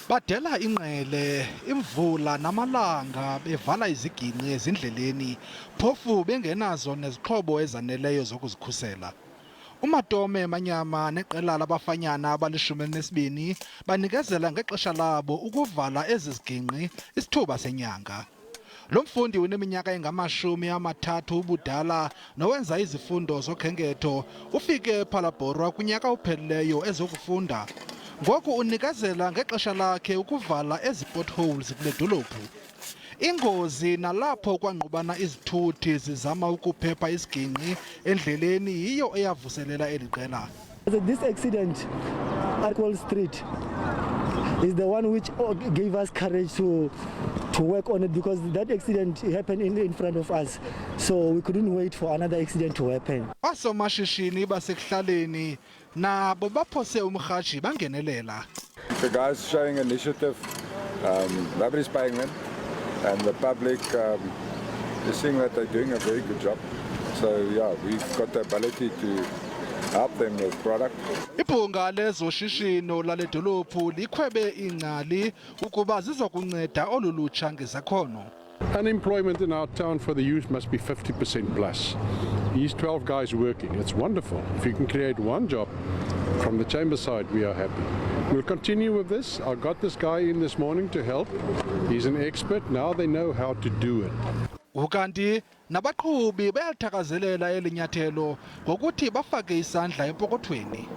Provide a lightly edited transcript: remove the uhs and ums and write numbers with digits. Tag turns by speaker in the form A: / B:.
A: Badela inqele, imvula namalanga bevala izigingqi ezindleleni, phofu bengenazo nezixhobo ezaneleyo zokuzikhusela. Umatome Manyama neqela labafanyana abali-12 banikezela ngexesha labo ukuvala ezi zigingqi isithuba senyanga. Lo mfundi uneminyaka engama-30 ubudala nowenza izifundo zokhenketho ufike Phalaborwa kunyaka uphelileyo ezokufunda. Ngoku unikezela ngexesha lakhe ukuvala iiPotholes kuledolophu. Ingozi nalapho kwangqubana izithuthi zizama ukuphepha isigingqi endleleni yiyo eyavuselela eli qela.
B: This accident at Wall Street is the one which gave us courage to work on it, because that accident happened in front of us, so we couldn't wait for another accident to happen.
A: Oosomashishini basekuhlaleni nabo baphose umrhaji bangenelela.
C: The guys showing initiative, nobody's paying them, and the public is seeing that they're doing a very good job. So yeah, we've got the ability to help them with product.
A: Ibhunga lezoshishino laledolophu likhwebe ingcali ukuba zizokunceda olu lutsha ngezakhono.
D: Unemployment in our town for the youth must be 50% plus. These 12 guys working, it's wonderful. If you can create one job from the chamber side, we are happy. We'll continue with this. I got this guy in this morning to help. He's an expert. Now they know how to do it.
A: Ukanti nabaqhubi bayalithakazelela eli nyathelo ngokuthi bafake isandla empokothweni.